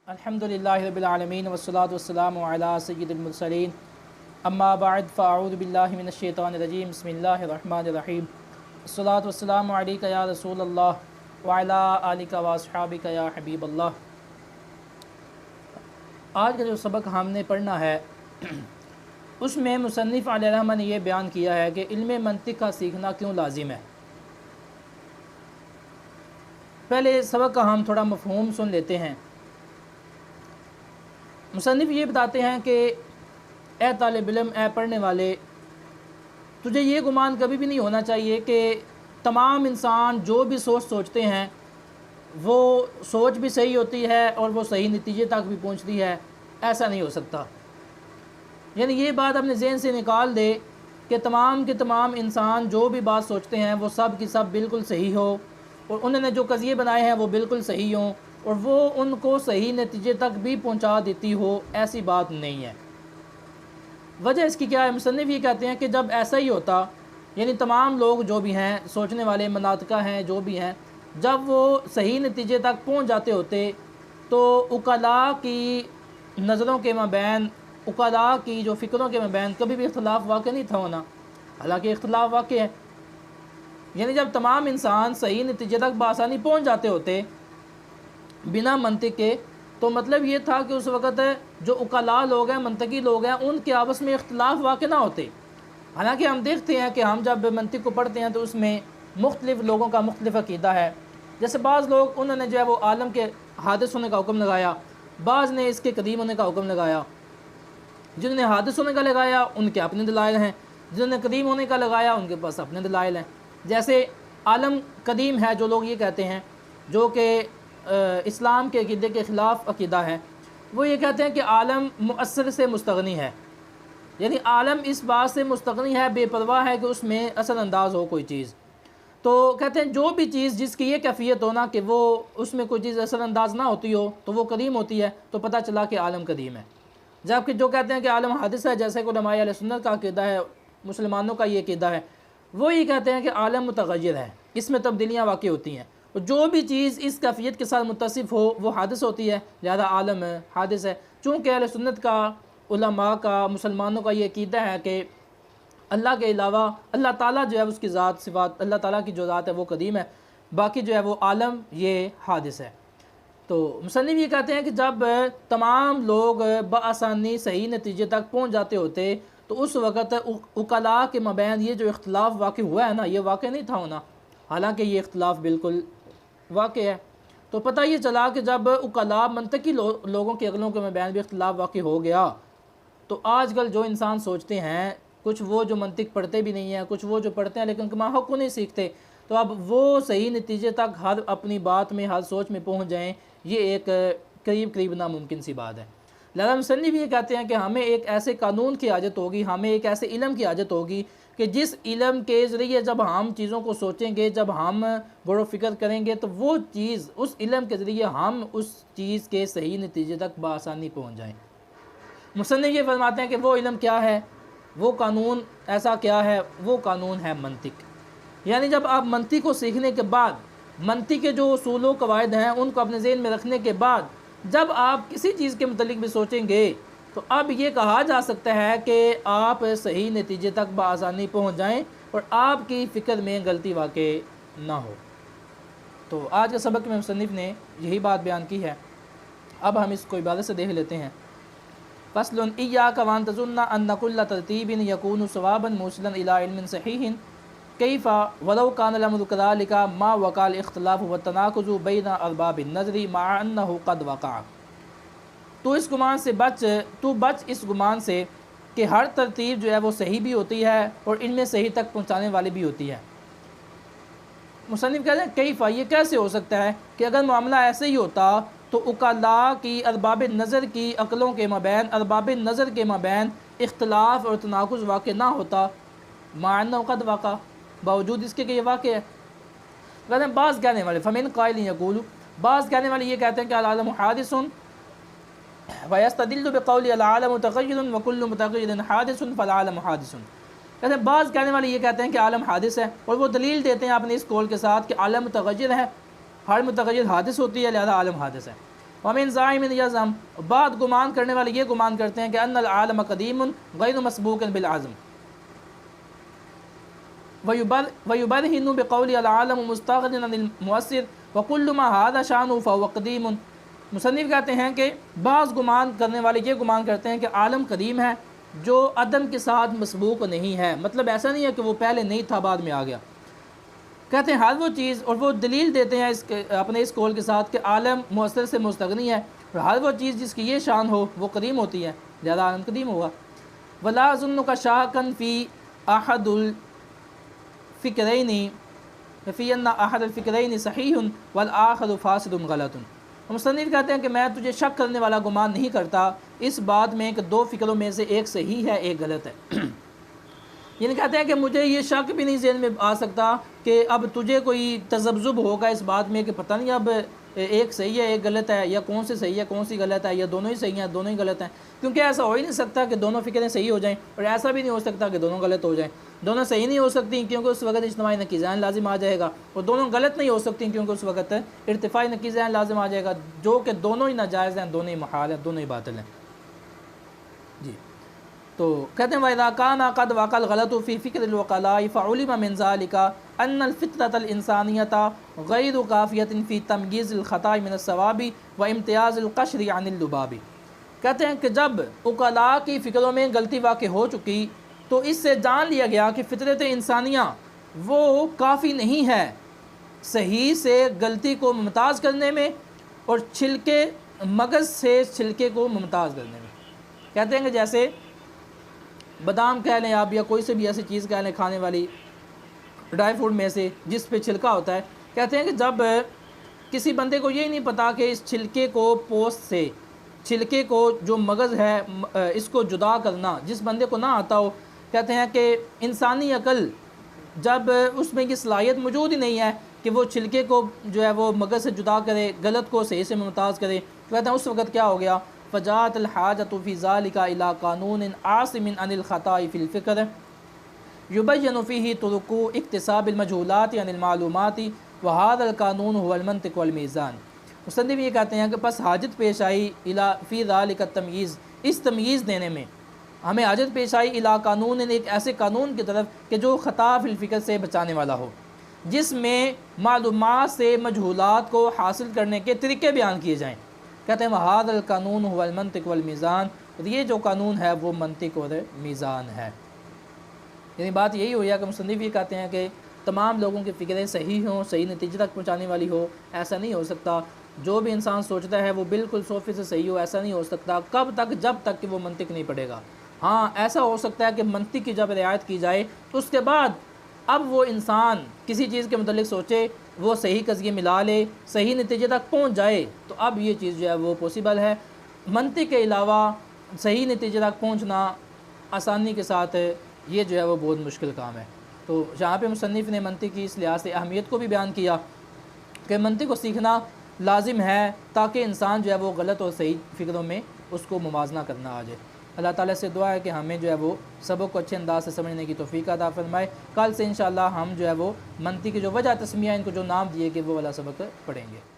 الحمدللہ رب العالمین والصلاة والسلام علی سید المرسلین اما بعد فاعوذ باللہ من الشیطان الرجیم بسم اللہ الرحمن الرحیم الصلاة والسلام علیکہ یا رسول اللہ وعلی آلکہ واصحابکہ یا حبیب اللہ۔ آج کا جو سبق ہم نے پڑھنا ہے اس میں مصنف علیہ الرحمہ نے یہ بیان کیا ہے کہ علم منطق کا سیکھنا کیوں لازم ہے۔ پہلے سبق کا ہم تھوڑا مفہوم سن لیتے ہیں۔ مصنف یہ بتاتے ہیں کہ اے طالب علم، اے پڑھنے والے، تجھے یہ گمان کبھی بھی نہیں ہونا چاہیے کہ تمام انسان جو بھی سوچتے ہیں وہ سوچ بھی صحیح ہوتی ہے اور وہ صحیح نتیجے تک بھی پہنچتی ہے۔ ایسا نہیں ہو سکتا۔ یعنی یہ بات اپنے ذہن سے نکال دے کہ تمام کے تمام انسان جو بھی بات سوچتے ہیں وہ سب کی سب بالکل صحیح ہو، اور انہوں نے جو قضیے بنائے ہیں وہ بالکل صحیح ہوں اور وہ ان کو صحیح نتیجے تک بھی پہنچا دیتی ہو۔ ایسی بات نہیں ہے۔ وجہ اس کی کیا ہے؟ مصنف یہ کہتے ہیں کہ جب ایسا ہی ہوتا، یعنی تمام لوگ جو بھی ہیں، سوچنے والے مناطقہ ہیں جو بھی ہیں، جب وہ صحیح نتیجے تک پہنچ جاتے ہوتے تو عقلاء کی نظروں کے مابین، عقلاء کی جو فکروں کے مابین کبھی بھی اختلاف واقع نہیں تھا ہونا، حالانکہ اختلاف واقع ہے۔ یعنی جب تمام انسان صحیح نتیجے تک بآسانی پہنچ جاتے ہوتے بنا منطق کے، تو مطلب یہ تھا کہ اس وقت جو عقلاء لوگ ہیں، منطقی لوگ ہیں، ان کے آپس میں اختلاف واقع نہ ہوتے۔ حالانکہ ہم دیکھتے ہیں کہ ہم جب منطق کو پڑھتے ہیں تو اس میں مختلف لوگوں کا مختلف عقیدہ ہے۔ جیسے بعض لوگ انہوں نے جو ہے وہ عالم کے حادث ہونے کا حکم لگایا، بعض نے اس کے قدیم ہونے کا حکم لگایا۔ جنہوں نے حادث ہونے کا لگایا ان کے اپنے دلائل ہیں، جنہوں نے قدیم ہونے کا لگایا ان کے پاس اپنے دلائل ہیں۔ جیسے عالم قدیم ہے جو لوگ یہ کہتے ہیں، جو کہ اسلام کے عقیدے کے خلاف عقیدہ ہے، وہ یہ کہتے ہیں کہ عالم مؤثر سے مستغنی ہے، یعنی عالم اس بات سے مستغنی ہے، بے پرواہ ہے کہ اس میں اثر انداز ہو کوئی چیز۔ تو کہتے ہیں جو بھی چیز جس کی یہ کیفیت ہونا کہ وہ اس میں کوئی چیز اثر انداز نہ ہوتی ہو تو وہ قدیم ہوتی ہے، تو پتہ چلا کہ عالم قدیم ہے۔ جبکہ جو کہتے ہیں کہ عالم حادث ہے، جیسے کہ علماء اہل سنت کا عقیدہ ہے، مسلمانوں کا یہ عقیدہ ہے، وہ یہ کہتے ہیں کہ عالم متغیر ہے، اس میں تبدیلیاں واقع ہوتی ہیں، اور جو بھی چیز اس کیفیت کے ساتھ متصف ہو وہ حادث ہوتی ہے، لہذا عالم حادث ہے۔ چونکہ اہل سنت کا، علماء کا، مسلمانوں کا یہ عقیدہ ہے کہ اللہ کے علاوہ اللہ تعالیٰ جو ہے اس کی ذات صفات، اللہ تعالیٰ کی جو ذات ہے وہ قدیم ہے، باقی جو ہے وہ عالم یہ حادث ہے۔ تو مصنف یہ کہتے ہیں کہ جب تمام لوگ بآسانی صحیح نتیجے تک پہنچ جاتے ہوتے تو اس وقت عقلاء کے مابین یہ جو اختلاف واقع ہوا ہے نا، یہ واقع نہیں تھا ہونا، حالانکہ یہ اختلاف بالکل واقع ہے۔ تو پتہ یہ چلا کہ جب عقلاء منطقی لوگوں کے عقلوں کے مابین بھی اختلاف واقع ہو گیا تو آج کل جو انسان سوچتے ہیں، کچھ وہ جو منطق پڑھتے بھی نہیں ہیں، کچھ وہ جو پڑھتے ہیں لیکن کما حق کو نہیں سیکھتے، تو اب وہ صحیح نتیجے تک ہر اپنی بات میں، ہر سوچ میں پہنچ جائیں، یہ ایک قریب ناممکن سی بات ہے۔ لہذا مصنف یہ کہتے ہیں کہ ہمیں ایک ایسے قانون کی حاجت ہوگی، ہمیں ایک ایسے علم کی حاجت ہوگی کہ جس علم کے ذریعے جب ہم چیزوں کو سوچیں گے، جب ہم غور و فکر کریں گے تو وہ چیز، اس علم کے ذریعے ہم اس چیز کے صحیح نتیجے تک بآسانی پہنچ جائیں۔ مصنف یہ فرماتے ہیں کہ وہ علم کیا ہے، وہ قانون ایسا کیا ہے؟ وہ قانون ہے منطق۔ یعنی جب آپ منطق کو سیکھنے کے بعد، منطق کے جو اصول و قواعد ہیں ان کو اپنے ذہن میں رکھنے کے بعد جب آپ کسی چیز کے متعلق بھی سوچیں گے تو اب یہ کہا جا سکتا ہے کہ آپ صحیح نتیجے تک بآسانی پہنچ جائیں اور آپ کی فکر میں غلطی واقع نہ ہو۔ تو آج کے سبق میں مصنف نے یہی بات بیان کی ہے۔ اب ہم اس کو عبارت سے دیکھ لیتے ہیں۔ فصل ایاک وان تظن ان کل ترتیب یکون صوابا موصلا الی علم صحیح کیف ولو کان الامر کذلک ما وقع الاختلاف والتناقض بین ارباب النظر مع انہ قد وقع۔ تو اس گمان سے بچ اس گمان سے کہ ہر ترتیب جو ہے وہ صحیح بھی ہوتی ہے اور ان میں صحیح تک پہنچانے والی بھی ہوتی ہے۔ مصنف کہتے ہیں کیف، یہ کیسے ہو سکتا ہے کہ اگر معاملہ ایسے ہی ہوتا تو عقلاء کی، ارباب نظر کی عقلوں کے مابین، ارباب نظر کے مابین اختلاف اور تناقض واقع نہ ہوتا، مع انہ قد وقع، باوجود اس کے کہ یہ واقع ہے۔ کہتے ہیں بعض کہنے والے، فمن قائل یقول، بعض کہنے والے یہ کہتے ہیں کہ العالم حادث ویستدل بقول العالم متغیر وکل متغیر حادث فالعالم حادث۔ کہتے ہیں بعض کہنے والے یہ کہتے ہیں کہ عالم حادث ہے، اور وہ دلیل دیتے ہیں اپنے اس قول کے ساتھ کہ عالم متغیر ہے، ہر متغیر حادث ہوتی ہے، لہذا عالم حادث ہے۔ ومن ظاہم یزم، بعد گمان کرنے والے یہ گمان کرتے ہیں کہ ان العالم قدیم غیر مسبوق بالعزم، ویبرہن بقول العالم مستغن عن المؤثر وکل ما هذا شانہ فهو قدیم۔ مصنف کہتے ہیں کہ بعض گمان کرنے والے یہ گمان کرتے ہیں کہ عالم قدیم ہے جو عدم کے ساتھ مسبوق نہیں ہے، مطلب ایسا نہیں ہے کہ وہ پہلے نہیں تھا بعد میں آ گیا۔ کہتے ہیں ہر وہ چیز، اور وہ دلیل دیتے ہیں اپنے اس قول کے ساتھ کہ عالم مؤثر سے مستغنی ہے، اور ہر وہ چیز جس کی یہ شان ہو وہ قدیم ہوتی ہے، لہذا عالم قدیم ہوگا۔ ولا ظنک شاکا فی احد الفکرین فی ان احد الفکرین صحیح والآخر فاسد غلط۔ مصنف کہتے ہیں کہ میں تجھے شک کرنے والا گمان نہیں کرتا اس بات میں کہ دو فکروں میں سے ایک صحیح ہے ایک غلط ہے۔ یعنی کہتے ہیں کہ مجھے یہ شک بھی نہیں ذہن میں آ سکتا کہ اب تجھے کوئی تذبذب ہوگا اس بات میں کہ پتہ نہیں اب ایک صحیح ہے ایک غلط ہے، یا کون سے صحیح ہے کون سی غلط ہے، یا دونوں ہی صحیح ہیں دونوں ہی غلط ہیں، کیونکہ ایسا ہو ہی نہیں سکتا کہ دونوں فکریں صحیح ہو جائیں، اور ایسا بھی نہیں ہو سکتا کہ دونوں غلط ہو جائیں۔ دونوں صحیح نہیں ہو سکتی کیونکہ اس وقت اجتماعی نقیضین لازم آ جائے گا، اور دونوں غلط نہیں ہو سکتی کیونکہ اس وقت ارتفاعی نقیضین لازم آ جائے گا، جو کہ دونوں ہی ناجائز ہیں، دونوں ہی محال ہیں، دونوں ہی باطل ہیں۔ جی تو کہتے ہیں وَإِذَا كَانَ قَدْ وَقَعَ الْغَلَطُ فِي فِكْرِ الْعُقَلَاءِ فَعُلِمَ مِنْ ذَلِكَ أَنَّ الْفِطْرَةَ الْإِنسَانِيَّةَ غَيْرُ كَافِيَةٍ فِي تَمْيِيزِ الْخَطَأِ مِنَ الصَّوَابِ وَامْتِيَازِ الْقَشْرِ عَنِ اللُّبَابِ۔ کہتے ہیں کہ جب عقلاء کی فکروں میں غلطی واقع ہو چکی تو اس سے جان لیا گیا کہ فطرت انسانیہ وہ کافی نہیں ہے صحیح سے غلطی کو ممتاز کرنے میں، اور چھلکے مغز سے چھلکے کو ممتاز کرنے میں۔ کہتے ہیں کہ جیسے بادام کہہ لیں آپ، یا کوئی سے بھی ایسی چیز کہہ لیں کھانے والی ڈرائی فروٹ میں سے جس پہ چھلکا ہوتا ہے، کہتے ہیں کہ جب کسی بندے کو یہ نہیں پتا کہ اس چھلکے کو پوست سے، چھلکے کو جو مغز ہے اس کو جدا کرنا جس بندے کو نہ آتا ہو، کہتے ہیں کہ انسانی عقل جب اس میں یہ صلاحیت موجود ہی نہیں ہے کہ وہ چھلکے کو جو ہے وہ مغز سے جدا کرے، غلط کو صحیح سے ممتاز کرے، کہتے ہیں اس وقت کیا ہو گیا، فجاءت الحاجۃ فی ذلک الی قانون عاصم عن الخطاء فی الفکر یبین فیہ طرق اکتساب المجہولات عن المعلومات وہذا القانون هو المنطق والمیزان۔ مصنف یہ کہتے ہیں کہ پس حاجت پیش آئی الی فی ذلک التمییز، اس تمییز دینے میں ہمیں حاجت پیش آئی الی قانون، ایک ایسے قانون کی طرف کہ جو خطا فی الفکر سے بچانے والا ہو، جس میں معلومات سے مجہولات کو حاصل کرنے کے طریقے بیان کیے جائیں۔ کہتے ہیں وہذا القانون هو المنطق والمیزان، اور یہ جو قانون ہے وہ منطق اور میزان ہے۔ یعنی بات یہی ہوئی ہے کہ مصنف یہ کہتے ہیں کہ تمام لوگوں کی فکریں صحیح ہوں، صحیح نتیجے تک پہنچانے والی ہو، ایسا نہیں ہو سکتا۔ جو بھی انسان سوچتا ہے وہ بالکل 100% صحیح ہو، ایسا نہیں ہو سکتا۔ کب تک؟ جب تک کہ وہ منطق نہیں پڑھے گا۔ ہاں ایسا ہو سکتا ہے کہ منطق کی جب رعایت کی جائے تو اس کے بعد اب وہ انسان کسی چیز کے متعلق سوچے، وہ صحیح قضیے ملا لے، صحیح نتیجے تک پہنچ جائے، تو اب یہ چیز جو ہے وہ پاسبل ہے۔ منطق کے علاوہ صحیح نتیجے تک پہنچنا آسانی کے ساتھ یہ جو ہے وہ بہت مشکل کام ہے۔ تو جہاں پہ مصنف نے منطق کی اس لحاظ سے اہمیت کو بھی بیان کیا کہ منطق کو سیکھنا لازم ہے تاکہ انسان جو ہے وہ غلط اور صحیح فکروں میں اس کو موازنہ کرنا آ جائے۔ اللہ تعالیٰ سے دعا ہے کہ ہمیں جو ہے وہ سبق کو اچھے انداز سے سمجھنے کی توفیق عطا فرمائے۔ کل سے انشاءاللہ ہم جو ہے وہ منطق کی جو وجہ تسمیہ ان کو جو نام دیے گئے وہ والا سبق پڑھیں گے۔